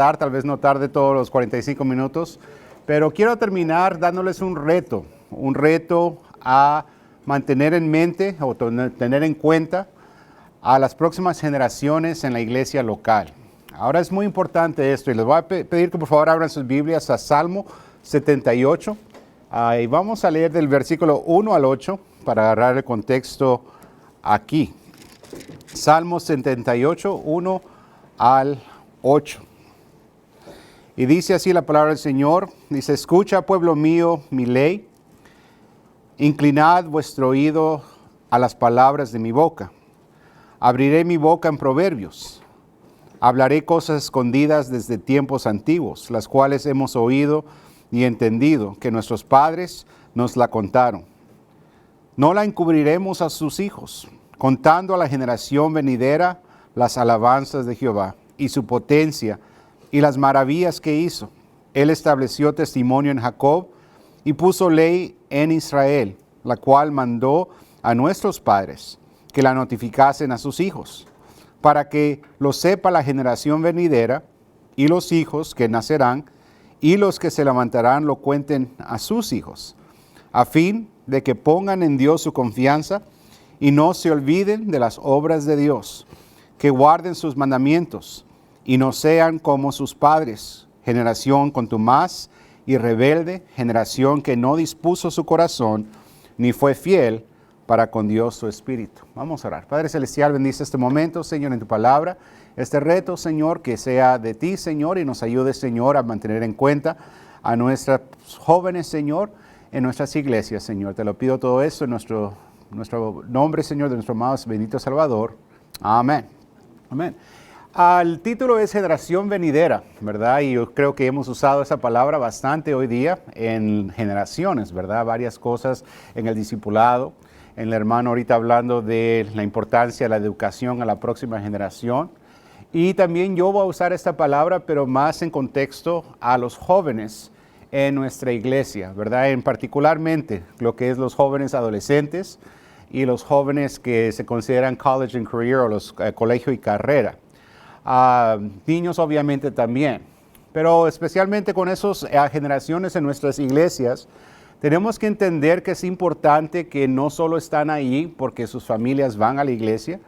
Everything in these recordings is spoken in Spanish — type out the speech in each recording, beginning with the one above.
tal vez no tarde todos los 45 minutos, pero quiero terminar dándoles un reto a mantener en mente o tener en cuenta a las próximas generaciones en la iglesia local. Ahora es muy importante esto y les voy a pedir que por favor abran sus Biblias a Salmo 78 y vamos a leer del versículo 1 al 8 para agarrar el contexto aquí. Salmo 78, 1 al 8. Y dice así la palabra del Señor, dice: escucha, pueblo mío, mi ley, inclinad vuestro oído a las palabras de mi boca. Abriré mi boca en proverbios, hablaré cosas escondidas desde tiempos antiguos, las cuales hemos oído y entendido, que nuestros padres nos la contaron. No la encubriremos a sus hijos, contando a la generación venidera las alabanzas de Jehová y su potencia, y las maravillas que hizo. Él estableció testimonio en Jacob y puso ley en Israel, la cual mandó a nuestros padres que la notificasen a sus hijos, para que lo sepa la generación venidera y los hijos que nacerán, y los que se levantarán lo cuenten a sus hijos, a fin de que pongan en Dios su confianza y no se olviden de las obras de Dios, que guarden sus mandamientos y no sean como sus padres, generación contumaz y rebelde, generación que no dispuso su corazón, ni fue fiel para con Dios su espíritu. Vamos a orar. Padre Celestial, bendice este momento, Señor, en tu palabra. Este reto, Señor, que sea de ti, Señor, y nos ayude, Señor, a mantener en cuenta a nuestros jóvenes, Señor, en nuestras iglesias, Señor. Te lo pido todo esto en nuestro nombre, Señor, de nuestro amado bendito Salvador. Amén. Amén. El título es Generación Venidera, ¿verdad? Y yo creo que hemos usado esa palabra bastante hoy día en generaciones, ¿verdad? Varias cosas en el discipulado, en el hermano ahorita hablando de la importancia de la educación a la próxima generación. Y también yo voy a usar esta palabra, pero más en contexto a los jóvenes en nuestra iglesia, ¿verdad? En particularmente lo que es los jóvenes adolescentes y los jóvenes que se consideran college and career o los colegio y carrera. Niños obviamente también, pero especialmente con esas generaciones en nuestras iglesias, tenemos que entender que es importante que no solo están ahí porque sus familias van a la iglesia,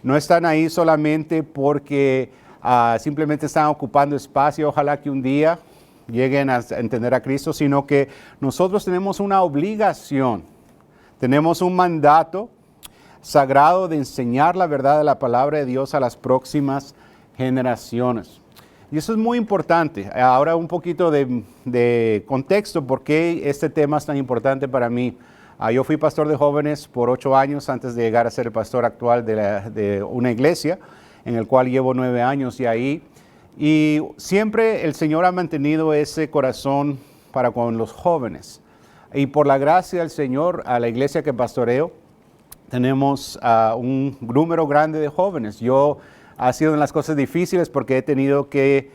no están ahí solamente porque simplemente están ocupando espacio, ojalá que un día lleguen a entender a Cristo, sino que nosotros tenemos una obligación, tenemos un mandato sagrado de enseñar la verdad de la palabra de Dios a las próximas generaciones. Y eso es muy importante. Ahora un poquito de contexto, ¿por qué este tema es tan importante para mí? Yo fui pastor de jóvenes por 8 años antes de llegar a ser el pastor actual de una iglesia, en el cual llevo 9 años y ahí. Y siempre el Señor ha mantenido ese corazón para con los jóvenes. Y por la gracia del Señor, a la iglesia que pastoreo, tenemos un número grande de jóvenes. Ha sido una de las cosas difíciles porque he tenido que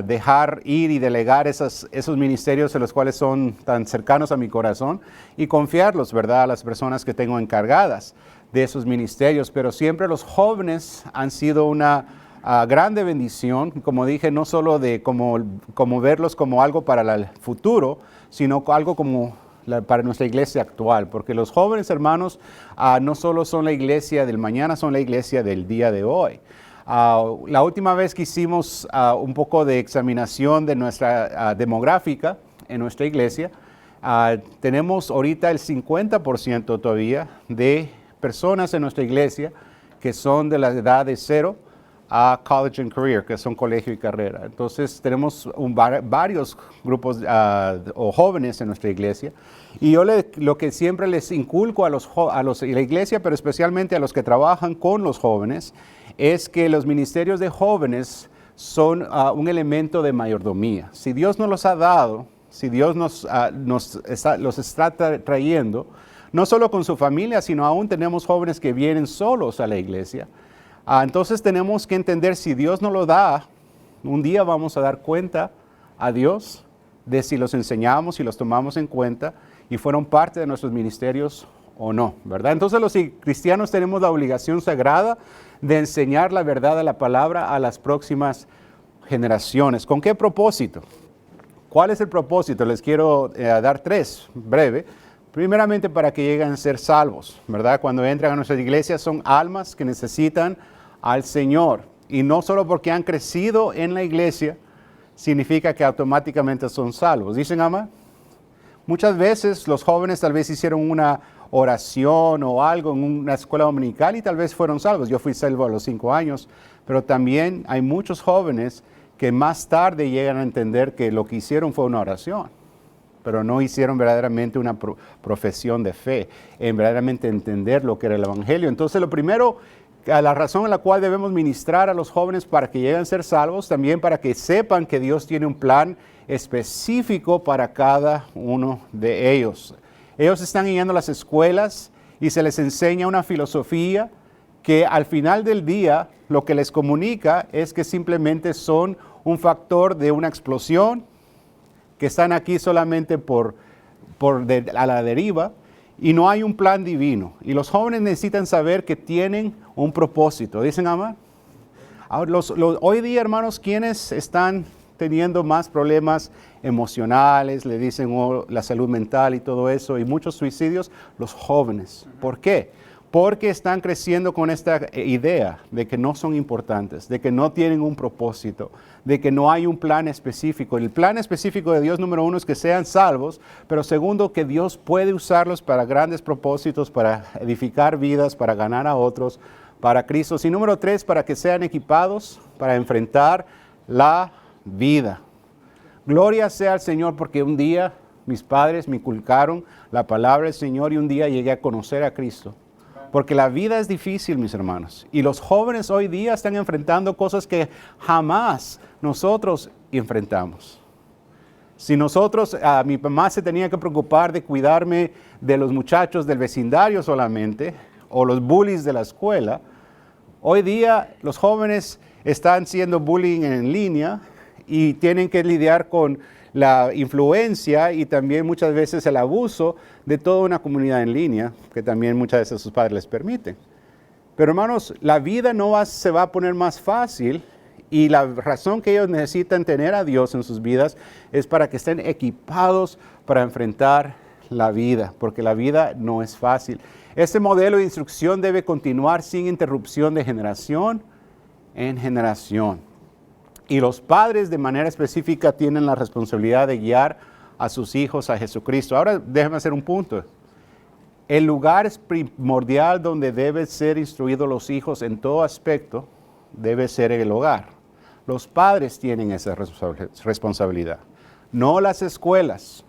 dejar ir y delegar esos ministerios en los cuales son tan cercanos a mi corazón y confiarlos, ¿verdad?, a las personas que tengo encargadas de esos ministerios. Pero siempre los jóvenes han sido una grande bendición, como dije, no solo de como verlos como algo para el futuro, sino algo como para nuestra iglesia actual, porque los jóvenes hermanos no solo son la iglesia del mañana, son la iglesia del día de hoy. La última vez que hicimos un poco de examinación de nuestra demográfica en nuestra iglesia, tenemos ahorita el 50% todavía de personas en nuestra iglesia que son de la edad de 0 a college and career, que son colegio y carrera. Entonces tenemos varios grupos o jóvenes en nuestra iglesia. Y yo lo que siempre les inculco a la iglesia, pero especialmente a los que trabajan con los jóvenes, es que los ministerios de jóvenes son un elemento de mayordomía. Si Dios nos los ha dado, si Dios los está trayendo, no solo con su familia, sino aún tenemos jóvenes que vienen solos a la iglesia. Entonces tenemos que entender, si Dios nos lo da, un día vamos a dar cuenta a Dios de si los enseñamos, si los tomamos en cuenta y fueron parte de nuestros ministerios o no, ¿verdad? Entonces los cristianos tenemos la obligación sagrada de enseñar la verdad de la palabra a las próximas generaciones. ¿Con qué propósito? ¿Cuál es el propósito? Les quiero dar tres, breve. Primeramente, para que lleguen a ser salvos, ¿verdad? Cuando entran a nuestras iglesias son almas que necesitan al Señor. Y no solo porque han crecido en la iglesia, significa que automáticamente son salvos. ¿Dicen, ama? Muchas veces los jóvenes tal vez hicieron una oración o algo en una escuela dominical y tal vez fueron salvos. Yo fui salvo a los 5 años, pero también hay muchos jóvenes que más tarde llegan a entender que lo que hicieron fue una oración, pero no hicieron verdaderamente una profesión de fe, en verdaderamente entender lo que era el Evangelio. Entonces, lo primero, la razón en la cual debemos ministrar a los jóvenes para que lleguen a ser salvos, también para que sepan que Dios tiene un plan específico para cada uno de ellos. Ellos están yendo a las escuelas y se les enseña una filosofía que al final del día lo que les comunica es que simplemente son un factor de una explosión, que están aquí solamente a la deriva, y no hay un plan divino. Y los jóvenes necesitan saber que tienen un propósito. ¿Dicen, ama? Ahora, hoy día, hermanos, ¿quiénes están teniendo más problemas emocionales? Le dicen la salud mental y todo eso, y muchos suicidios. Los jóvenes. ¿Por qué? Porque están creciendo con esta idea de que no son importantes, de que no tienen un propósito, de que no hay un plan específico. El plan específico de Dios, número uno, es que sean salvos, pero segundo, que Dios puede usarlos para grandes propósitos, para edificar vidas, para ganar a otros, para Cristo. Y número tres, para que sean equipados para enfrentar la vida. Gloria sea al Señor, porque un día mis padres me inculcaron la palabra del Señor y un día llegué a conocer a Cristo. Porque la vida es difícil, mis hermanos. Y los jóvenes hoy día están enfrentando cosas que jamás nosotros enfrentamos. Si nosotros, mi mamá se tenía que preocupar de cuidarme de los muchachos del vecindario solamente, o los bullies de la escuela, hoy día los jóvenes están siendo bullying en línea y tienen que lidiar con la influencia y también muchas veces el abuso de toda una comunidad en línea, que también muchas veces sus padres les permiten. Pero hermanos, la vida no se va a poner más fácil y la razón que ellos necesitan tener a Dios en sus vidas es para que estén equipados para enfrentar la vida, porque la vida no es fácil. Este modelo de instrucción debe continuar sin interrupción de generación en generación. Y los padres de manera específica tienen la responsabilidad de guiar a sus hijos a Jesucristo. Ahora déjame hacer un punto. El lugar primordial donde deben ser instruidos los hijos en todo aspecto debe ser el hogar. Los padres tienen esa responsabilidad, no las escuelas.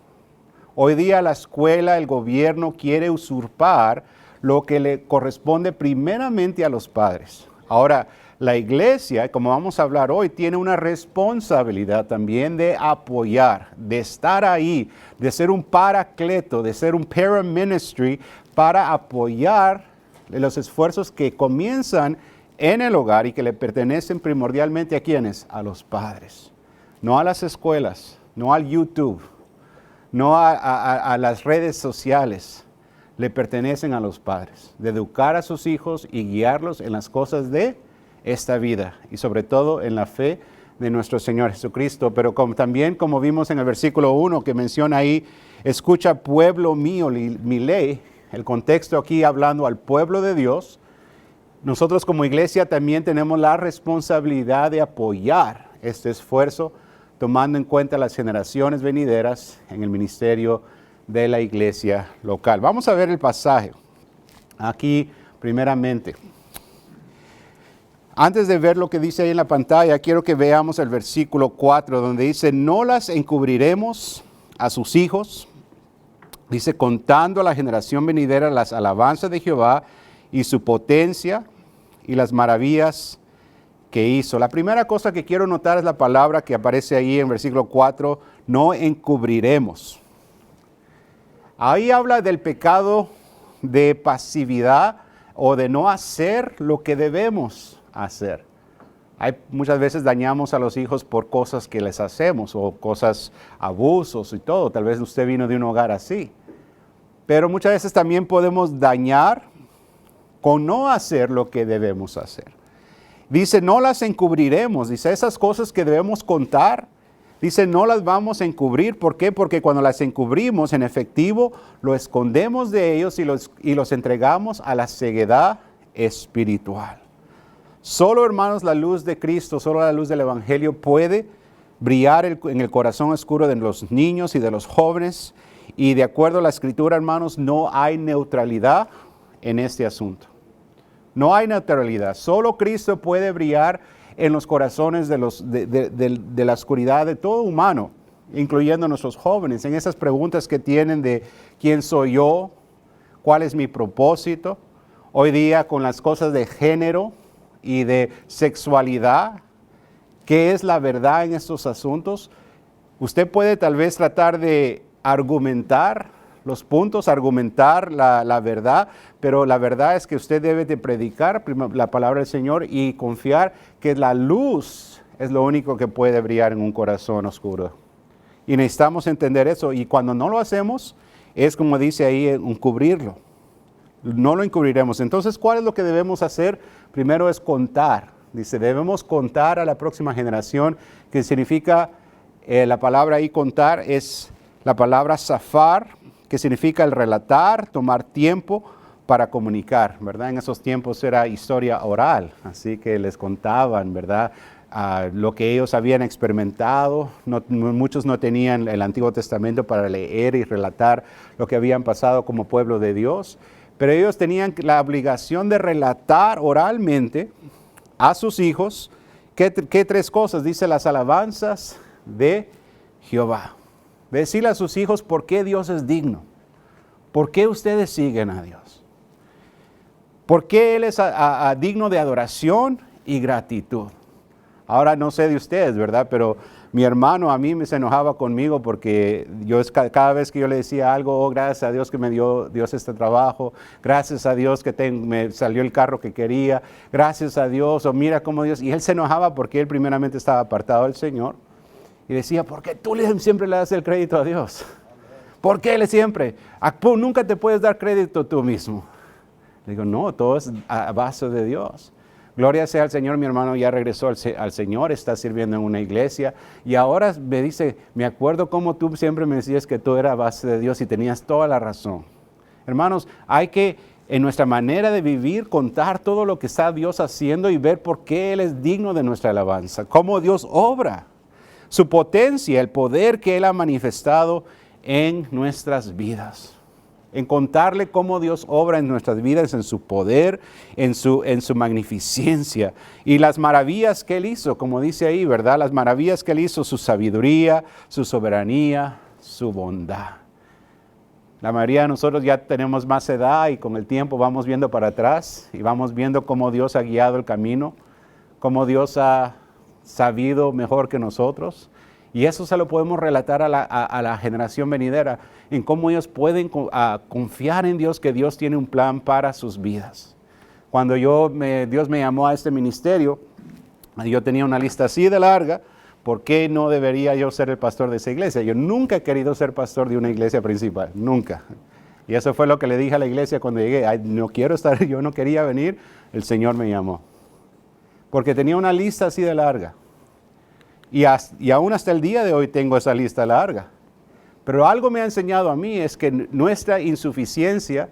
Hoy día la escuela, el gobierno quiere usurpar lo que le corresponde primeramente a los padres. Ahora, la iglesia, como vamos a hablar hoy, tiene una responsabilidad también de apoyar, de estar ahí, de ser un paracleto, de ser un paraministry para apoyar los esfuerzos que comienzan en el hogar y que le pertenecen primordialmente a ¿quiénes? A los padres. No a las escuelas, no al YouTube, no a las redes sociales. Le pertenecen a los padres, de educar a sus hijos y guiarlos en las cosas de esta vida y sobre todo en la fe de nuestro Señor Jesucristo. Pero también como vimos en el versículo 1 que menciona ahí, escucha pueblo mío mi ley, el contexto aquí hablando al pueblo de Dios. Nosotros como iglesia también tenemos la responsabilidad de apoyar este esfuerzo, tomando en cuenta las generaciones venideras en el ministerio de la iglesia local. Vamos a ver el pasaje aquí primeramente. Antes de ver lo que dice ahí en la pantalla, quiero que veamos el versículo 4, donde dice, no las encubriremos a sus hijos, dice, contando a la generación venidera las alabanzas de Jehová y su potencia y las maravillas que hizo. La primera cosa que quiero notar es la palabra que aparece ahí en versículo 4, no encubriremos. Ahí habla del pecado de pasividad o de no hacer lo que debemos hacer. Muchas veces dañamos a los hijos por cosas que les hacemos o cosas, abusos y todo. Tal vez usted vino de un hogar así. Pero muchas veces también podemos dañar con no hacer lo que debemos hacer. Dice, no las encubriremos. Dice, esas cosas que debemos contar, dice, no las vamos a encubrir. ¿Por qué? Porque cuando las encubrimos, en efectivo, lo escondemos de ellos y los entregamos a la ceguedad espiritual. Solo, hermanos, la luz de Cristo, solo la luz del Evangelio puede brillar en el corazón oscuro de los niños y de los jóvenes. Y de acuerdo a la Escritura, hermanos, no hay neutralidad en este asunto. No hay neutralidad. Solo Cristo puede brillar en los corazones de la oscuridad de todo humano, incluyendo nuestros jóvenes, en esas preguntas que tienen de quién soy yo, cuál es mi propósito. Hoy día con las cosas de género y de sexualidad, ¿qué es la verdad en estos asuntos? Usted puede tal vez tratar de argumentar los puntos, argumentar la verdad, pero la verdad es que usted debe de predicar la palabra del Señor y confiar que la luz es lo único que puede brillar en un corazón oscuro. Y necesitamos entender eso, y cuando no lo hacemos, es como dice ahí, encubrirlo. No lo encubriremos. Entonces, ¿cuál es lo que debemos hacer? Primero es contar. Dice, debemos contar a la próxima generación, que significa, la palabra ahí contar es la palabra safar, que significa el relatar, tomar tiempo para comunicar, ¿verdad? En esos tiempos era historia oral, así que les contaban, ¿verdad? Lo que ellos habían experimentado. Muchos no tenían el Antiguo Testamento para leer y relatar lo que habían pasado como pueblo de Dios, pero ellos tenían la obligación de relatar oralmente a sus hijos, ¿qué tres cosas? Dice, las alabanzas de Jehová. Decirle a sus hijos por qué Dios es digno. ¿Por qué ustedes siguen a Dios? ¿Por qué Él es digno de adoración y gratitud? Ahora no sé de ustedes, ¿verdad? Pero mi hermano a mí se enojaba conmigo porque cada vez que yo le decía algo, oh, gracias a Dios que me dio Dios este trabajo, gracias a Dios que me salió el carro que quería, gracias a Dios, o mira cómo Dios, y él se enojaba porque él primeramente estaba apartado del Señor, y decía, ¿por qué tú siempre le das el crédito a Dios? ¿Por qué él siempre? Nunca te puedes dar crédito tú mismo. Le digo, no, todo es a base de Dios. Gloria sea al Señor, mi hermano ya regresó al Señor, está sirviendo en una iglesia y ahora me dice, me acuerdo cómo tú siempre me decías que tú eras a base de Dios y tenías toda la razón. Hermanos, hay que en nuestra manera de vivir contar todo lo que está Dios haciendo y ver por qué Él es digno de nuestra alabanza, cómo Dios obra, su potencia, el poder que Él ha manifestado en nuestras vidas. En contarle cómo Dios obra en nuestras vidas, en su poder, en su magnificencia y las maravillas que Él hizo, como dice ahí, ¿verdad? Las maravillas que Él hizo, su sabiduría, su soberanía, su bondad. La mayoría de nosotros ya tenemos más edad y con el tiempo vamos viendo para atrás y vamos viendo cómo Dios ha guiado el camino, cómo Dios ha sabido mejor que nosotros. Y eso se lo podemos relatar a la generación venidera, en cómo ellos pueden confiar en Dios, que Dios tiene un plan para sus vidas. Cuando Dios me llamó a este ministerio, yo tenía una lista así de larga, ¿por qué no debería yo ser el pastor de esa iglesia? Yo nunca he querido ser pastor de una iglesia principal, nunca. Y eso fue lo que le dije a la iglesia cuando llegué, no quiero estar, yo no quería venir, el Señor me llamó. Porque tenía una lista así de larga. Y aún hasta el día de hoy tengo esa lista larga. Pero algo me ha enseñado a mí es que nuestra insuficiencia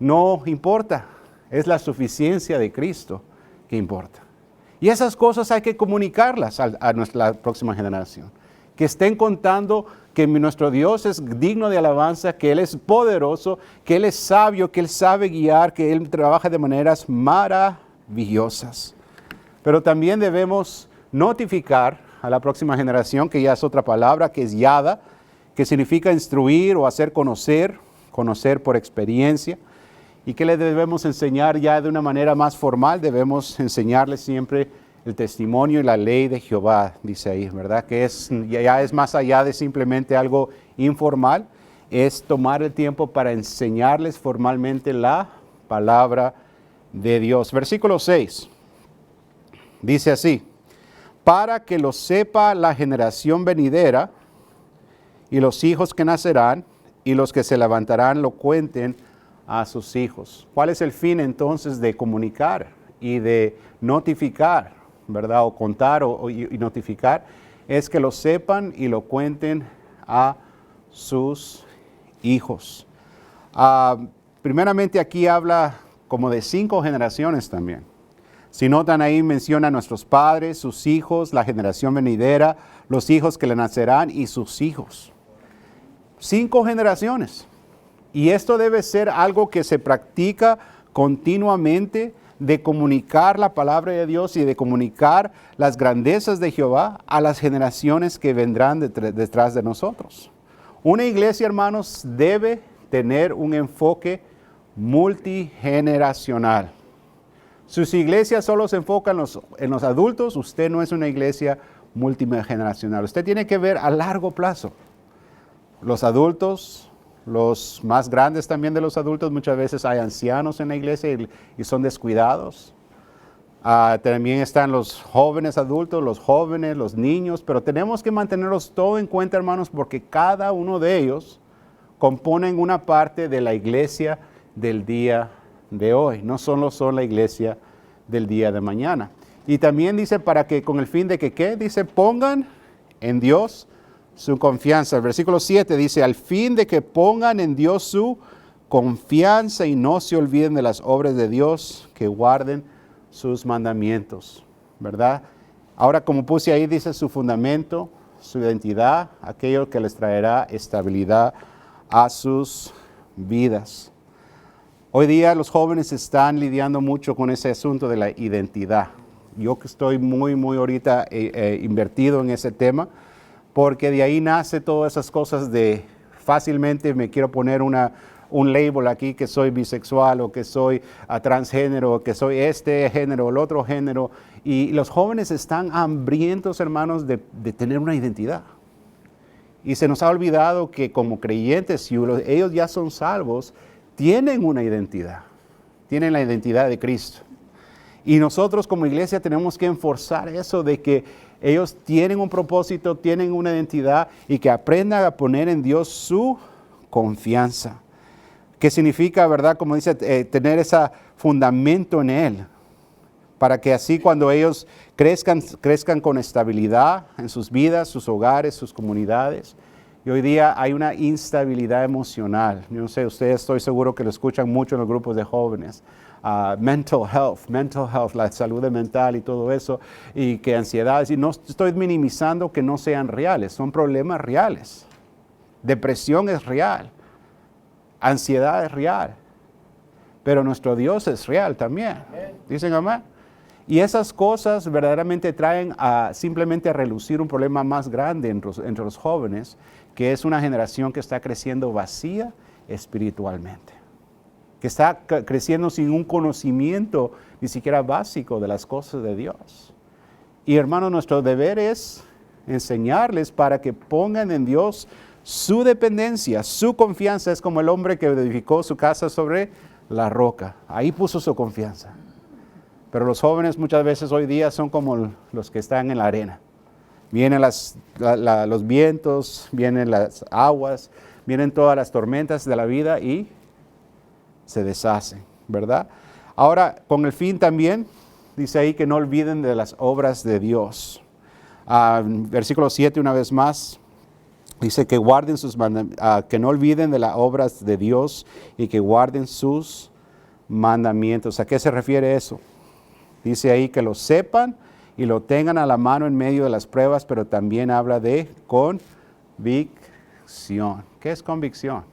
no importa. Es la suficiencia de Cristo que importa. Y esas cosas hay que comunicarlas a nuestra próxima generación. Que estén contando que nuestro Dios es digno de alabanza, que Él es poderoso, que Él es sabio, que Él sabe guiar, que Él trabaja de maneras maravillosas. Pero también debemos notificar a la próxima generación, que ya es otra palabra, que es yada, que significa instruir o hacer conocer por experiencia, y que le debemos enseñar ya de una manera más formal, debemos enseñarles siempre el testimonio y la ley de Jehová, dice ahí, ¿verdad? Que ya es más allá de simplemente algo informal, es tomar el tiempo para enseñarles formalmente la palabra de Dios. Versículo 6, dice así, para que lo sepa la generación venidera y los hijos que nacerán y los que se levantarán lo cuenten a sus hijos. ¿Cuál es el fin entonces de comunicar y de notificar, ¿verdad? O contar y notificar, es que lo sepan y lo cuenten a sus hijos. Primeramente aquí habla como de 5 generaciones también. Si notan ahí menciona a nuestros padres, sus hijos, la generación venidera, los hijos que le nacerán y sus hijos. 5 generaciones. Y esto debe ser algo que se practica continuamente, de comunicar la palabra de Dios y de comunicar las grandezas de Jehová a las generaciones que vendrán detrás de nosotros. Una iglesia, hermanos, debe tener un enfoque multigeneracional. Si su iglesia solo se enfoca en los adultos, usted no es una iglesia multigeneracional. Usted tiene que ver a largo plazo. Los adultos, los más grandes también de los adultos, muchas veces hay ancianos en la iglesia y son descuidados. También están los jóvenes adultos, los jóvenes, los niños, pero tenemos que mantenerlos todo en cuenta, hermanos, porque cada uno de ellos componen una parte de la iglesia del día de hoy. No solo son la iglesia del día de mañana. Y también dice para que con el fin de que, ¿qué? Dice, pongan en Dios su confianza. El versículo 7 dice, al fin de que pongan en Dios su confianza y no se olviden de las obras de Dios, que guarden sus mandamientos, ¿verdad? Ahora, como puse ahí, dice su fundamento, su identidad, aquello que les traerá estabilidad a sus vidas. Hoy día los jóvenes están lidiando mucho con ese asunto de la identidad. Yo que estoy muy ahorita invertido en ese tema, porque de ahí nace todas esas cosas de fácilmente me quiero poner un label aquí que soy bisexual o que soy transgénero o que soy este género o el otro género. Y los jóvenes están hambrientos, hermanos, de tener una identidad. Y se nos ha olvidado que como creyentes, si ellos ya son salvos, tienen una identidad. Tienen la identidad de Cristo. Y nosotros como iglesia tenemos que enforzar eso de que ellos tienen un propósito, tienen una identidad y que aprendan a poner en Dios su confianza. ¿Qué significa, verdad? Como dice, tener ese fundamento en Él. Para que así cuando ellos crezcan con estabilidad en sus vidas, sus hogares, sus comunidades. Y hoy día hay una instabilidad emocional. Yo no sé, ustedes estoy seguro que lo escuchan mucho en los grupos de jóvenes. Mental health, la salud mental y todo eso, y que ansiedades, y no estoy minimizando que no sean reales, son problemas reales. Depresión es real, ansiedad es real, pero nuestro Dios es real también. ¿Dicen amén? Y esas cosas verdaderamente traen simplemente a relucir un problema más grande entre los jóvenes, que es una generación que está creciendo vacía espiritualmente, que está creciendo sin un conocimiento ni siquiera básico de las cosas de Dios. Y hermanos, nuestro deber es enseñarles para que pongan en Dios su dependencia, su confianza. Es como el hombre que edificó su casa sobre la roca. Ahí puso su confianza. Pero los jóvenes muchas veces hoy día son como los que están en la arena. Vienen los vientos, vienen las aguas, vienen todas las tormentas de la vida y se deshacen, ¿verdad? Ahora, con el fin también, dice ahí que no olviden de las obras de Dios. Versículo 7, una vez más, dice que guarden que no olviden de las obras de Dios y que guarden sus mandamientos. ¿A qué se refiere eso? Dice ahí que lo sepan y lo tengan a la mano en medio de las pruebas, pero también habla de convicción. ¿Qué es convicción?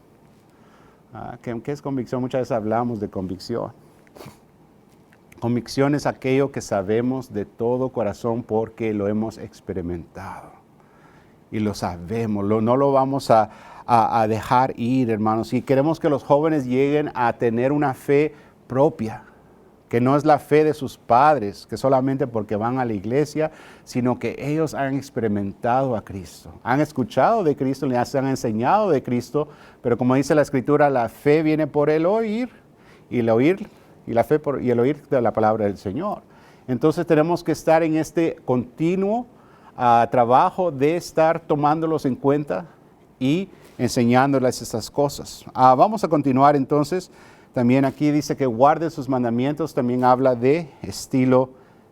¿Qué es convicción? Muchas veces hablamos de convicción. Convicción es aquello que sabemos de todo corazón porque lo hemos experimentado. Y lo sabemos, no lo vamos a dejar ir, hermanos. Y queremos que los jóvenes lleguen a tener una fe propia, que no es la fe de sus padres, que solamente porque van a la iglesia, sino que ellos han experimentado a Cristo. Han escuchado de Cristo, les han enseñado de Cristo, pero como dice la Escritura, la fe viene por el oír, y el oír, y la fe por y el oír de la palabra del Señor. Entonces tenemos que estar en este continuo trabajo de estar tomándolos en cuenta y enseñándoles estas cosas. Vamos a continuar entonces. También aquí dice que guarde sus mandamientos, también habla de estilo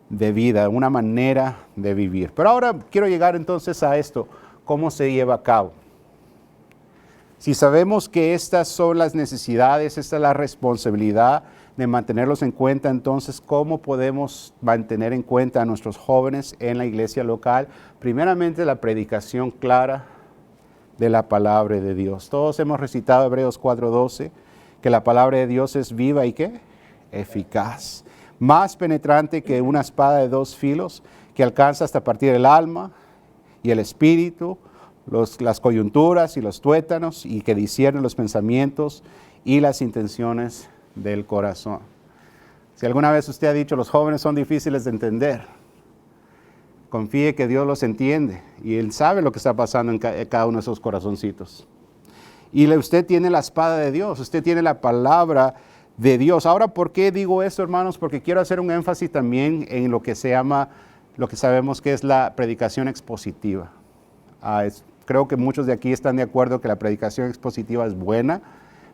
de vida, una manera de vivir. Pero ahora quiero llegar entonces a esto, ¿cómo se lleva a cabo? Si sabemos que estas son las necesidades, esta es la responsabilidad de mantenerlos en cuenta, entonces, ¿cómo podemos mantener en cuenta a nuestros jóvenes en la iglesia local? Primeramente, la predicación clara de la palabra de Dios. Todos hemos recitado Hebreos 4:12, que la palabra de Dios es viva y ¿qué? Eficaz. Más penetrante que una espada de dos filos, que alcanza hasta partir el alma y el espíritu, las coyunturas y los tuétanos, y que discierne los pensamientos y las intenciones del corazón. Si alguna vez usted ha dicho, los jóvenes son difíciles de entender, confíe que Dios los entiende y Él sabe lo que está pasando en cada uno de esos corazoncitos. Y usted tiene la espada de Dios, usted tiene la palabra de Dios. Ahora, ¿por qué digo esto, hermanos? Porque quiero hacer un énfasis también en lo que se llama, lo que sabemos que es la predicación expositiva. Creo que muchos de aquí están de acuerdo que la predicación expositiva es buena,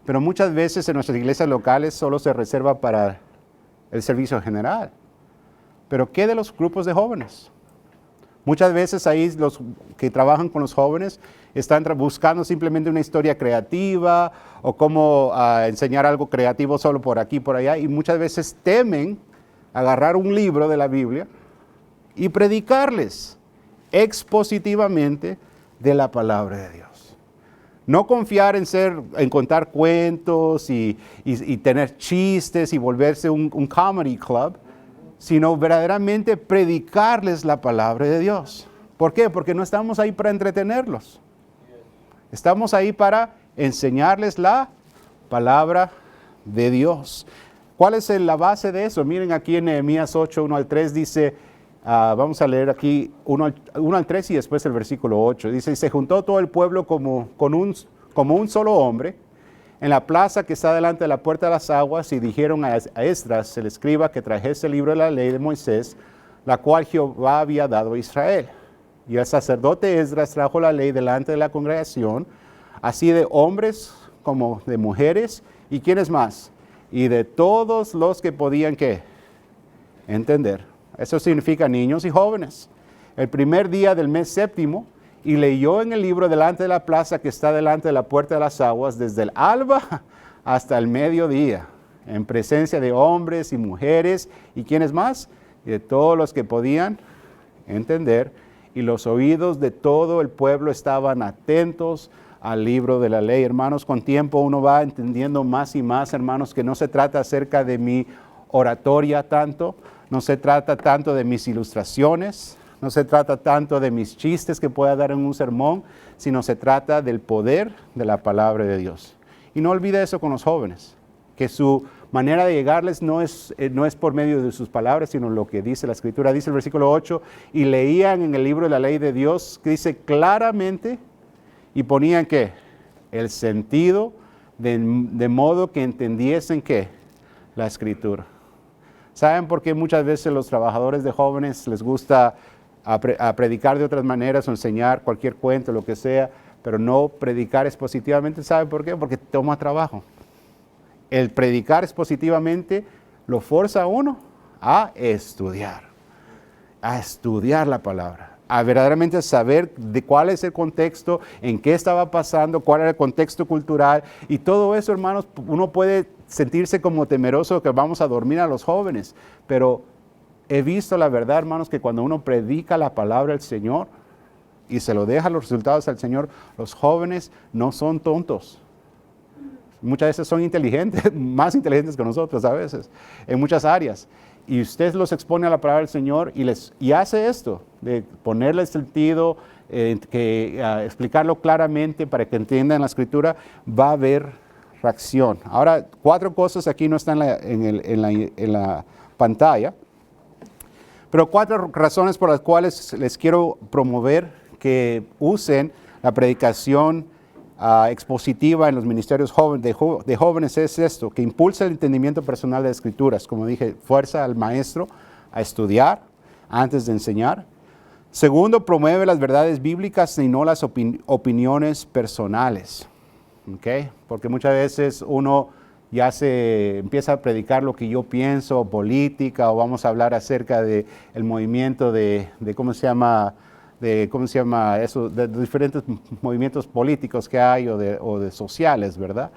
pero muchas veces en nuestras iglesias locales solo se reserva para el servicio general. Pero ¿qué de los grupos de jóvenes? Muchas veces ahí los que trabajan con los jóvenes están buscando simplemente una historia creativa o cómo enseñar algo creativo solo por aquí, por allá, y muchas veces temen agarrar un libro de la Biblia y predicarles expositivamente de la palabra de Dios. No confiar en contar cuentos y tener chistes y volverse un comedy club, sino verdaderamente predicarles la palabra de Dios. ¿Por qué? Porque no estamos ahí para entretenerlos. Estamos ahí para enseñarles la palabra de Dios. ¿Cuál es la base de eso? Miren aquí en Nehemías 8, 1 al 3 dice, vamos a leer aquí 1 al 3 y después el versículo 8. Dice, y se juntó todo el pueblo como un solo hombre en la plaza que está delante de la puerta de las aguas, y dijeron a Esdras, el escriba, que trajese el libro de la ley de Moisés, la cual Jehová había dado a Israel. Y el sacerdote Esdras trajo la ley delante de la congregación, así de hombres como de mujeres, y ¿quiénes más? Y de todos los que podían, ¿qué? Entender. Eso significa niños y jóvenes. El primer día del mes séptimo, y leyó en el libro delante de la plaza que está delante de la puerta de las aguas, desde el alba hasta el mediodía, en presencia de hombres y mujeres, y ¿quiénes más? Y de todos los que podían entender, y los oídos de todo el pueblo estaban atentos al libro de la ley. Hermanos, con tiempo uno va entendiendo más y más, hermanos, que no se trata acerca de mi oratoria tanto, no se trata tanto de mis ilustraciones, no se trata tanto de mis chistes que pueda dar en un sermón, sino se trata del poder de la palabra de Dios. Y no olvide eso con los jóvenes, que su manera de llegarles no es por medio de sus palabras, sino lo que dice la Escritura. Dice el versículo 8, y leían en el libro de la ley de Dios, que dice claramente, y ponían ¿qué? El sentido, de modo que entendiesen ¿qué? La Escritura. ¿Saben por qué muchas veces los trabajadores de jóvenes les gusta a predicar de otras maneras o enseñar cualquier cuento, lo que sea, pero no predicar expositivamente? ¿Saben por qué? Porque toma trabajo. El predicar expositivamente lo forza a uno a estudiar la palabra, a verdaderamente saber de cuál es el contexto, en qué estaba pasando, cuál era el contexto cultural, y todo eso, hermanos, uno puede sentirse como temeroso que vamos a dormir a los jóvenes, pero he visto la verdad, hermanos, que cuando uno predica la palabra del Señor y se lo deja los resultados al Señor, los jóvenes no son tontos. Muchas veces son inteligentes, más inteligentes que nosotros a veces, en muchas áreas. Y usted los expone a la palabra del Señor y hace esto, de ponerle sentido, explicarlo claramente para que entiendan la Escritura, va a haber reacción. Ahora, 4 cosas aquí no están en la pantalla, pero 4 razones por las cuales les quiero promover que usen la predicación expositiva en los ministerios de jóvenes es esto, que impulsa el entendimiento personal de las Escrituras. Como dije, fuerza al maestro a estudiar antes de enseñar. Segundo, promueve las verdades bíblicas y no las opiniones personales. ¿Okay? Porque muchas veces uno ya se empieza a predicar lo que yo pienso, política, o vamos a hablar acerca del movimiento de ¿cómo se llama eso? De diferentes movimientos políticos que hay o de sociales, ¿verdad?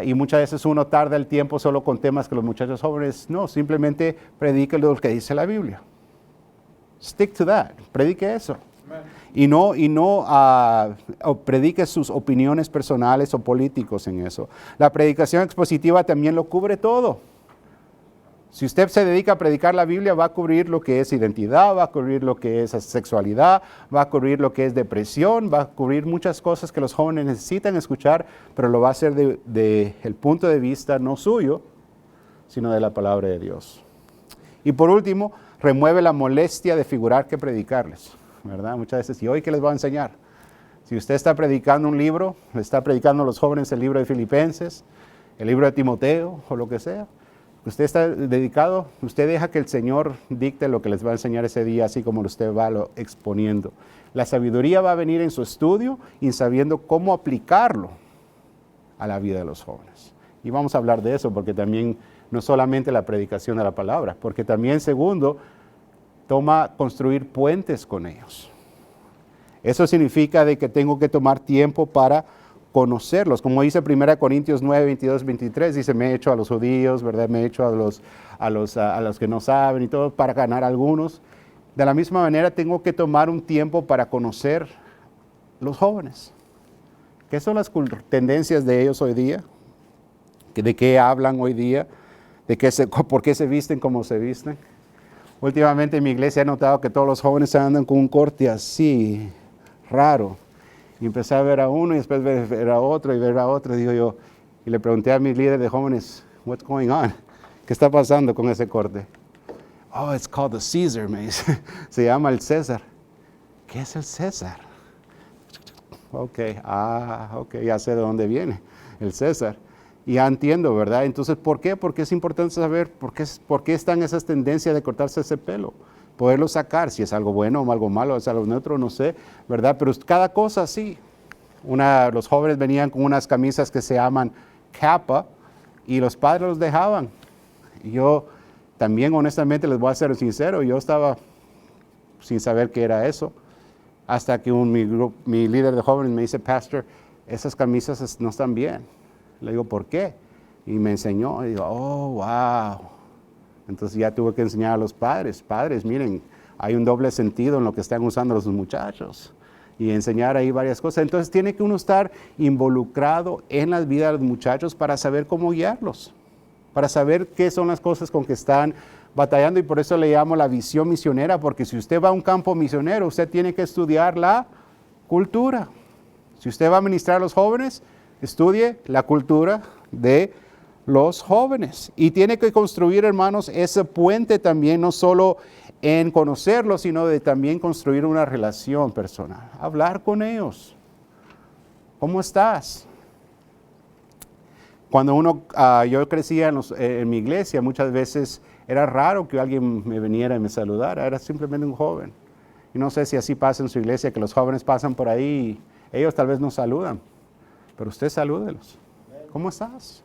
Y muchas veces uno tarda el tiempo solo con temas que los muchachos jóvenes, no, simplemente predique lo que dice la Biblia. Stick to that, predique eso. Y no predique sus opiniones personales o políticos en eso. La predicación expositiva también lo cubre todo. Si usted se dedica a predicar la Biblia, va a cubrir lo que es identidad, va a cubrir lo que es sexualidad, va a cubrir lo que es depresión, va a cubrir muchas cosas que los jóvenes necesitan escuchar, pero lo va a hacer de el punto de vista no suyo, sino de la palabra de Dios. Y por último, remueve la molestia de figurar que predicarles, ¿verdad? Muchas veces, ¿y hoy qué les voy a enseñar? Si usted está predicando un libro, le está predicando a los jóvenes el libro de Filipenses, el libro de Timoteo o lo que sea, usted está dedicado, usted deja que el Señor dicte lo que les va a enseñar ese día, así como usted va exponiendo. La sabiduría va a venir en su estudio y sabiendo cómo aplicarlo a la vida de los jóvenes. Y vamos a hablar de eso porque también no solamente la predicación de la palabra, porque también segundo, toma construir puentes con ellos. Eso significa de que tengo que tomar tiempo para conocerlos, como dice 1 Corintios 9, 22, 23, dice, me he hecho a los judíos, ¿verdad? Me he hecho a los que no saben y todo, para ganar a algunos. De la misma manera, tengo que tomar un tiempo para conocer los jóvenes. ¿Qué son las tendencias de ellos hoy día? ¿De qué hablan hoy día? ¿Por qué se visten como se visten? Últimamente en mi iglesia he notado que todos los jóvenes andan con un corte así, raro. Y empecé a ver a uno y después ver a otro y ver a otro, digo yo, y le pregunté a mi líder de jóvenes, what's going on? ¿Qué está pasando con ese corte? Oh, it's called the Caesar, me dice. Se llama el César. ¿Qué es el César? Ok, ya sé de dónde viene el César. Y ya entiendo, ¿verdad? Entonces, ¿por qué? Porque es importante saber por qué están esas tendencias de cortarse ese pelo. Poderlo sacar, si es algo bueno o algo malo, es algo neutro, no sé, ¿verdad? Pero cada cosa sí. Los jóvenes venían con unas camisas que se llaman capa y los padres los dejaban. Y yo también, honestamente, les voy a ser sincero, yo estaba sin saber qué era eso, hasta que mi líder de jóvenes me dice, Pastor, esas camisas no están bien. Le digo, ¿por qué? Y me enseñó, y digo, oh, wow. Entonces ya tuve que enseñar a los padres, miren, hay un doble sentido en lo que están usando los muchachos y enseñar ahí varias cosas. Entonces tiene que uno estar involucrado en la vida de los muchachos para saber cómo guiarlos, para saber qué son las cosas con que están batallando y por eso le llamo la visión misionera, porque si usted va a un campo misionero, usted tiene que estudiar la cultura. Si usted va a ministrar a los jóvenes, estudie la cultura de los jóvenes. Y tiene que construir, hermanos, ese puente también, no solo en conocerlos, sino de también construir una relación personal. Hablar con ellos. ¿Cómo estás? Cuando yo crecía en mi iglesia, muchas veces era raro que alguien me viniera y me saludara. Era simplemente un joven. Y no sé si así pasa en su iglesia, que los jóvenes pasan por ahí y ellos tal vez no saludan. Pero usted salúdelos. ¿Cómo estás?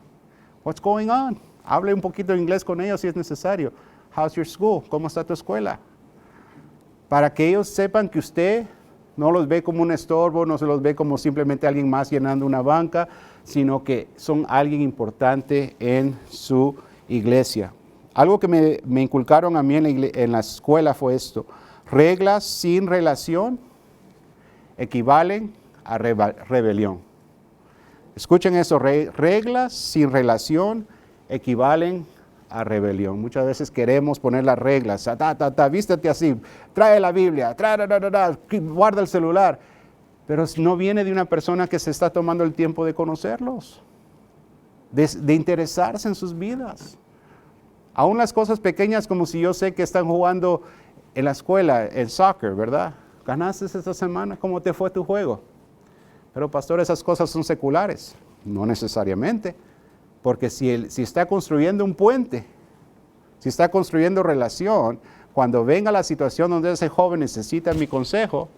What's going on? Hable un poquito de inglés con ellos si es necesario. How's your school? ¿Cómo está tu escuela? Para que ellos sepan que usted no los ve como un estorbo, no se los ve como simplemente alguien más llenando una banca, sino que son alguien importante en su iglesia. Algo que me inculcaron a mí en la escuela fue esto. Reglas sin relación equivalen a rebelión. Escuchen eso, reglas sin relación equivalen a rebelión. Muchas veces queremos poner las reglas, vístete así, trae la Biblia, guarda el celular, pero no viene de una persona que se está tomando el tiempo de conocerlos, de interesarse en sus vidas. Aún las cosas pequeñas, como si yo sé que están jugando en la escuela, en soccer, ¿verdad? ¿Ganaste esta semana? ¿Cómo te fue tu juego? Pero pastor, esas cosas son seculares. No necesariamente, porque si está construyendo un puente, si está construyendo relación, cuando venga la situación donde ese joven necesita mi consejo,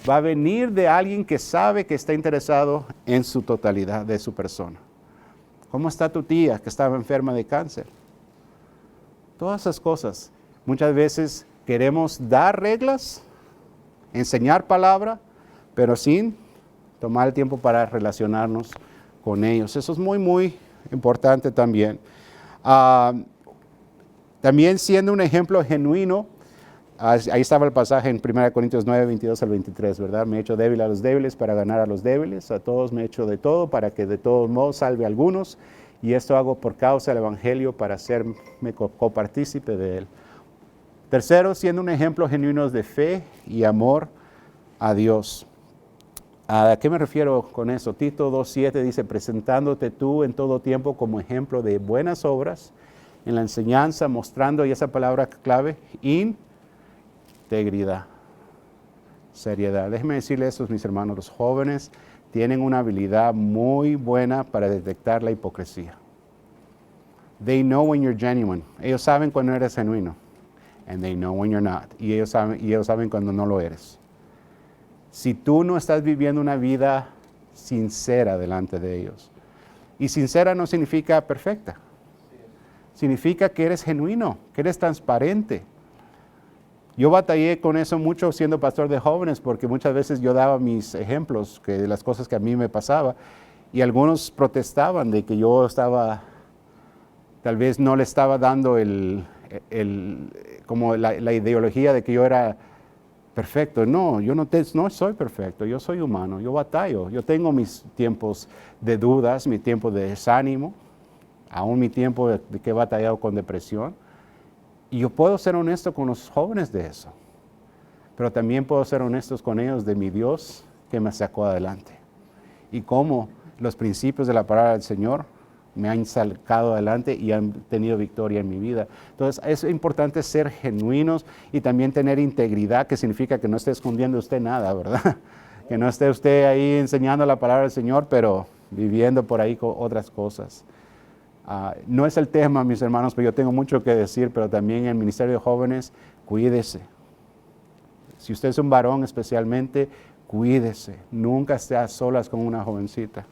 va a venir de alguien que sabe que está interesado en su totalidad de su persona. ¿Cómo está tu tía que estaba enferma de cáncer? Todas esas cosas. Muchas veces queremos dar reglas, enseñar palabra, pero sin tomar el tiempo para relacionarnos con ellos. Eso es muy, muy importante también. También siendo un ejemplo genuino, ahí estaba el pasaje en 1 Corintios 9, 22 al 23, ¿verdad? Me he hecho débil a los débiles para ganar a los débiles, a todos me he hecho de todo para que de todos modos salve a algunos, y esto hago por causa del Evangelio para hacerme copartícipe de él. Tercero, siendo un ejemplo genuino de fe y amor a Dios. ¿A qué me refiero con eso? Tito 2:7 dice, presentándote tú en todo tiempo como ejemplo de buenas obras, en la enseñanza, mostrando, y esa palabra clave, integridad, seriedad. Déjenme decirles eso, mis hermanos, los jóvenes tienen una habilidad muy buena para detectar la hipocresía. They know when you're genuine. Ellos saben cuando eres genuino. And they know when you're not. Y ellos saben cuando no lo eres. Si tú no estás viviendo una vida sincera delante de ellos, y sincera no significa perfecta, significa que eres genuino, que eres transparente. Yo batallé con eso mucho siendo pastor de jóvenes, porque muchas veces yo daba mis ejemplos de las cosas que a mí me pasaba, y algunos protestaban de que yo estaba, tal vez no le estaba dando como la ideología de que yo era perfecto. No, yo no soy perfecto, yo soy humano, yo batallo, yo tengo mis tiempos de dudas, mi tiempo de desánimo, aún mi tiempo de que he batallado con depresión, y yo puedo ser honesto con los jóvenes de eso, pero también puedo ser honestos con ellos de mi Dios que me sacó adelante, y cómo los principios de la palabra del Señor me han sacado adelante y han tenido victoria en mi vida. Entonces es importante ser genuinos y también tener integridad, que significa que no esté escondiendo usted nada, ¿verdad? Que no esté usted ahí enseñando la palabra del Señor, pero viviendo por ahí con otras cosas. No es el tema, mis hermanos, pero yo tengo mucho que decir, pero también en el Ministerio de Jóvenes, cuídese. Si usted es un varón especialmente, cuídese. Nunca esté a solas con una jovencita.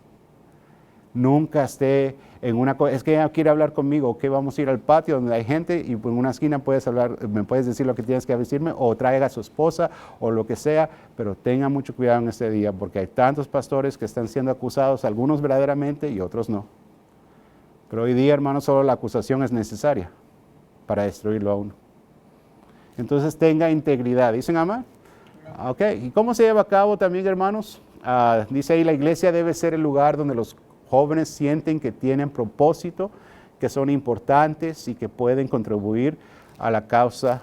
Nunca esté en una cosa, es que ella quiere hablar conmigo, ok, vamos a ir al patio donde hay gente y en una esquina puedes hablar, me puedes decir lo que tienes que decirme, o traiga a su esposa o lo que sea, pero tenga mucho cuidado en este día, porque hay tantos pastores que están siendo acusados, algunos verdaderamente y otros no. Pero hoy día, hermanos, solo la acusación es necesaria para destruirlo a uno. Entonces tenga integridad. ¿Dicen amén? Ok, ¿y cómo se lleva a cabo también, hermanos? Dice ahí, la iglesia debe ser el lugar donde los jóvenes sienten que tienen propósito, que son importantes y que pueden contribuir a la causa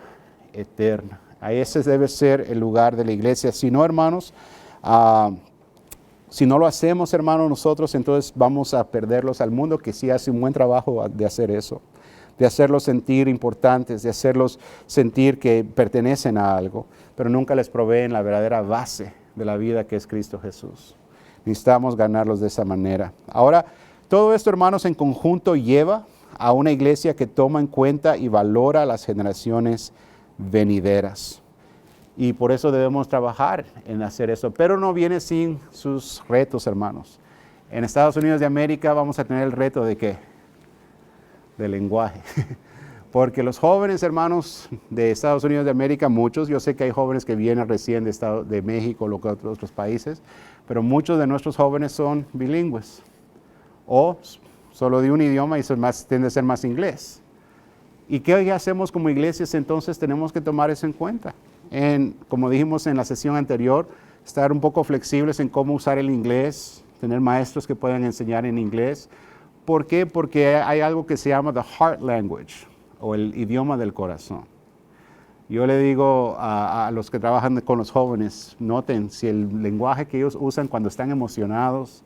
eterna. Ese debe ser el lugar de la iglesia. Si no, hermanos, si no lo hacemos, hermanos, nosotros, entonces vamos a perderlos al mundo, que sí hace un buen trabajo de hacer eso, de hacerlos sentir importantes, de hacerlos sentir que pertenecen a algo, pero nunca les proveen la verdadera base de la vida, que es Cristo Jesús. Necesitamos ganarlos de esa manera. Ahora, todo esto, hermanos, en conjunto lleva a una iglesia que toma en cuenta y valora las generaciones venideras. Y por eso debemos trabajar en hacer eso. Pero no viene sin sus retos, hermanos. En Estados Unidos de América vamos a tener el reto ¿de qué? Del lenguaje. Porque los jóvenes, hermanos, de Estados Unidos de América, muchos, yo sé que hay jóvenes que vienen recién de México o otros países, pero muchos de nuestros jóvenes son bilingües o solo de un idioma y tiende a ser más inglés. ¿Y qué hacemos como iglesias? Entonces tenemos que tomar eso en cuenta. Como dijimos en la sesión anterior, estar un poco flexibles en cómo usar el inglés, tener maestros que puedan enseñar en inglés. ¿Por qué? Porque hay algo que se llama the heart language, o el idioma del corazón. Yo le digo a los que trabajan con los jóvenes, noten si el lenguaje que ellos usan cuando están emocionados,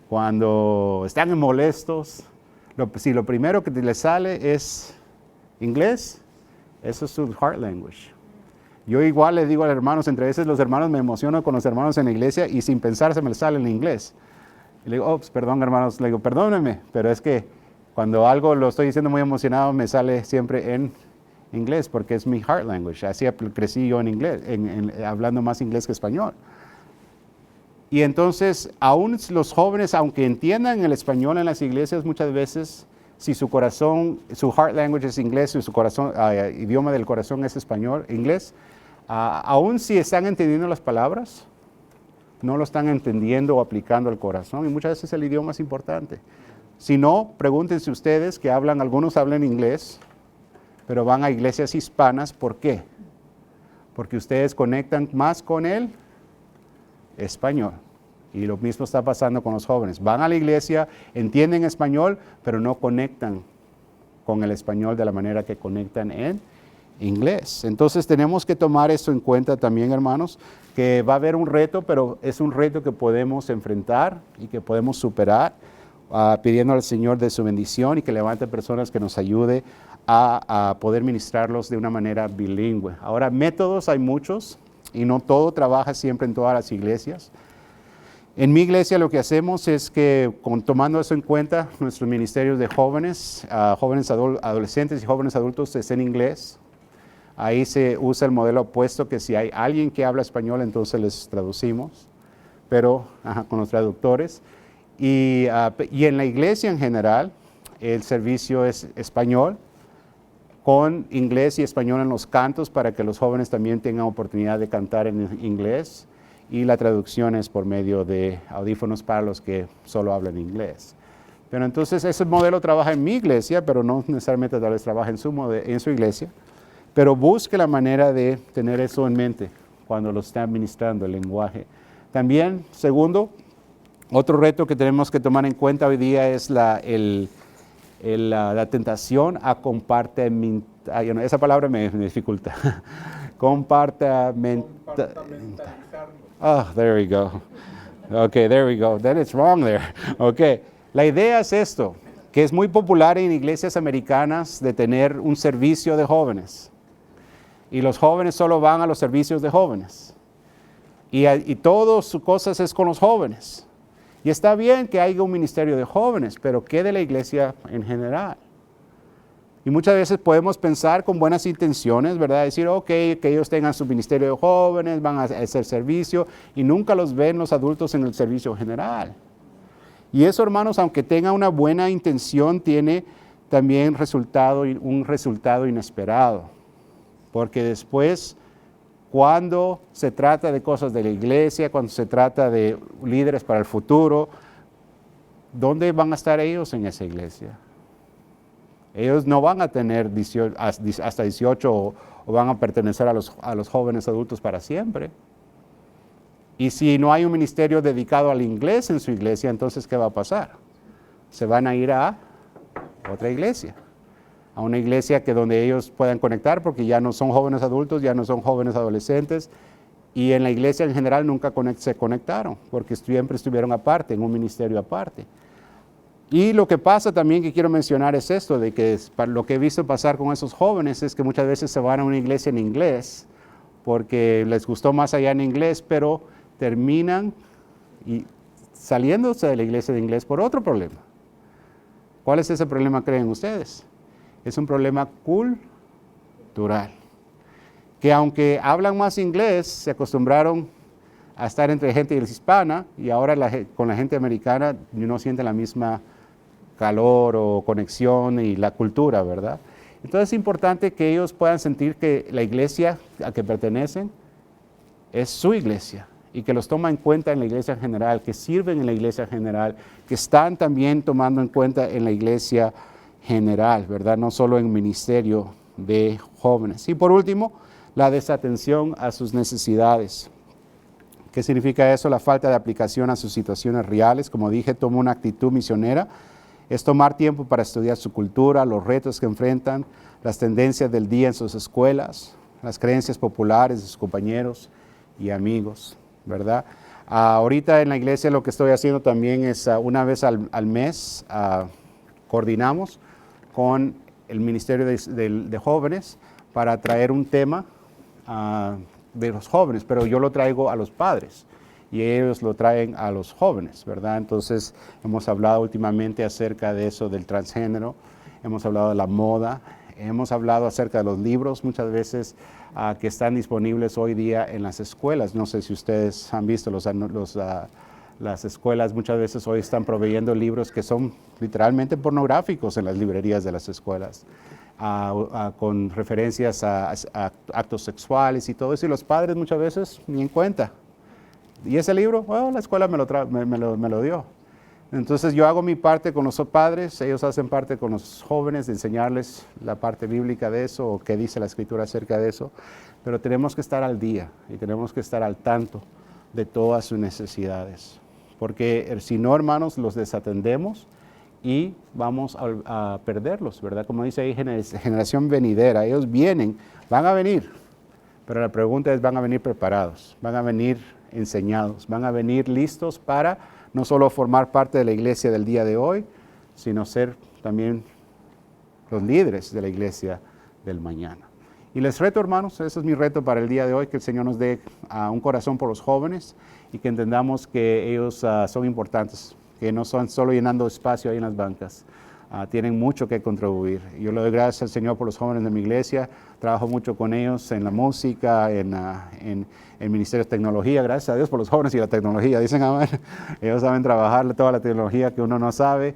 cuando están molestos, si lo primero que les sale es inglés, eso es su heart language. Yo igual le digo a los hermanos, entre veces los hermanos me emociono con los hermanos en la iglesia y sin pensar se me sale en inglés. Y le digo, perdón hermanos, le digo, perdónenme, pero es que cuando algo lo estoy diciendo muy emocionado me sale siempre en inglés porque es mi heart language. Así crecí yo en inglés, hablando más inglés que español. Y entonces, aún los jóvenes, aunque entiendan el español en las iglesias, muchas veces, si su corazón, su heart language es inglés, y su corazón, idioma del corazón es español, inglés, aún si están entendiendo las palabras, no lo están entendiendo o aplicando al corazón, y muchas veces el idioma es importante. Si no, pregúntense ustedes que algunos hablan inglés, pero van a iglesias hispanas, ¿por qué? Porque ustedes conectan más con el español. Y lo mismo está pasando con los jóvenes. Van a la iglesia, entienden español, pero no conectan con el español de la manera que conectan en inglés. Entonces tenemos que tomar eso en cuenta también, hermanos, que va a haber un reto, pero es un reto que podemos enfrentar y que podemos superar, pidiendo al Señor de su bendición y que levante personas que nos ayude a poder ministrarlos de una manera bilingüe. Ahora, métodos hay muchos y no todo trabaja siempre en todas las iglesias. En mi iglesia lo que hacemos es que, tomando eso en cuenta, nuestros ministerios de jóvenes, adolescentes y jóvenes adultos es en inglés. Ahí se usa el modelo opuesto, que si hay alguien que habla español, entonces les traducimos, pero con los traductores. Y en la iglesia en general, el servicio es español, con inglés y español en los cantos para que los jóvenes también tengan oportunidad de cantar en inglés, y la traducción es por medio de audífonos para los que solo hablan inglés. Pero entonces ese modelo trabaja en mi iglesia, pero no necesariamente tal vez trabaja en su iglesia, pero busque la manera de tener eso en mente cuando lo está administrando el lenguaje. También, segundo, otro reto que tenemos que tomar en cuenta hoy día es la tentación a compartimentar. Esa palabra me dificulta. Compartimentar. Oh, there we go. Okay, there we go. Then it's wrong there. Okay. La idea es esto, que es muy popular en iglesias americanas de tener un servicio de jóvenes. Y los jóvenes solo van a los servicios de jóvenes. Y todas sus cosas es con los jóvenes. Y está bien que haya un ministerio de jóvenes, pero ¿qué de la iglesia en general? Y muchas veces podemos pensar con buenas intenciones, ¿verdad? Decir, ok, que ellos tengan su ministerio de jóvenes, van a hacer servicio, y nunca los ven los adultos en el servicio general. Y eso, hermanos, aunque tenga una buena intención, tiene también un resultado inesperado. Porque después, cuando se trata de cosas de la iglesia, cuando se trata de líderes para el futuro, ¿dónde van a estar ellos en esa iglesia? Ellos no van a tener hasta 18 o van a pertenecer a los jóvenes adultos para siempre. Y si no hay un ministerio dedicado al inglés en su iglesia, entonces ¿qué va a pasar? Se van a ir a otra iglesia, a una iglesia donde ellos puedan conectar, porque ya no son jóvenes adultos, ya no son jóvenes adolescentes, y en la iglesia en general nunca se conectaron, porque siempre estuvieron aparte, en un ministerio aparte. Y lo que pasa también que quiero mencionar es esto, de que lo que he visto pasar con esos jóvenes es que muchas veces se van a una iglesia en inglés porque les gustó más allá en inglés, pero terminan saliéndose de la iglesia de inglés por otro problema. ¿Cuál es ese problema, creen ustedes? Es un problema cultural. Que aunque hablan más inglés, se acostumbraron a estar entre gente hispana, y ahora con la gente americana no sienten la misma calor o conexión y la cultura, ¿verdad? Entonces es importante que ellos puedan sentir que la iglesia a que pertenecen es su iglesia y que los toma en cuenta en la iglesia general, que sirven en la iglesia general, que están también tomando en cuenta en la iglesia general, ¿verdad? No solo en ministerio de jóvenes. Y por último, la desatención a sus necesidades. ¿Qué significa eso? La falta de aplicación a sus situaciones reales. Como dije, toma una actitud misionera. Es tomar tiempo para estudiar su cultura, los retos que enfrentan, las tendencias del día en sus escuelas, las creencias populares de sus compañeros y amigos, ¿verdad? Ahorita en la iglesia lo que estoy haciendo también es una vez al mes coordinamos con el Ministerio de Jóvenes para traer un tema de los jóvenes, pero yo lo traigo a los padres y ellos lo traen a los jóvenes, ¿verdad? Entonces hemos hablado últimamente acerca de eso del transgénero, hemos hablado de la moda, Hemos hablado acerca de los libros muchas veces que están disponibles hoy día en las escuelas. No sé si ustedes han visto las escuelas muchas veces hoy están proveyendo libros que son literalmente pornográficos en las librerías de las escuelas, con referencias a actos sexuales y todo eso, y los padres muchas veces ni en cuenta. ¿Y ese libro? Bueno, la escuela me lo dio. Entonces yo hago mi parte con los padres, ellos hacen parte con los jóvenes de enseñarles la parte bíblica de eso o qué dice la Escritura acerca de eso, pero tenemos que estar al día y tenemos que estar al tanto de todas sus necesidades, porque si no, hermanos, los desatendemos y vamos a perderlos, ¿verdad? Como dice ahí, generación venidera, ellos vienen, van a venir, pero la pregunta es, ¿van a venir preparados? ¿Van a venir enseñados? ¿Van a venir listos para no solo formar parte de la iglesia del día de hoy, sino ser también los líderes de la iglesia del mañana? Y les reto, hermanos, ese es mi reto para el día de hoy, que el Señor nos dé un corazón por los jóvenes y que entendamos que ellos son importantes, que no son solo llenando espacio ahí en las bancas. Tienen mucho que contribuir. Yo le doy gracias al Señor por los jóvenes de mi iglesia, trabajo mucho con ellos en la música, en el Ministerio de Tecnología, gracias a Dios por los jóvenes y la tecnología, dicen amén. Ellos saben trabajar toda la tecnología que uno no sabe,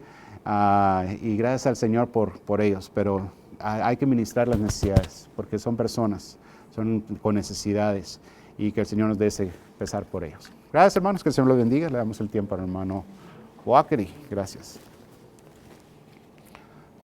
y gracias al Señor por ellos, pero hay que ministrar las necesidades, porque son personas, son con necesidades, y que el Señor nos dé ese pesar por ellos. Gracias, hermanos, que el Señor los bendiga. Le damos el tiempo al hermano Walkery. Gracias.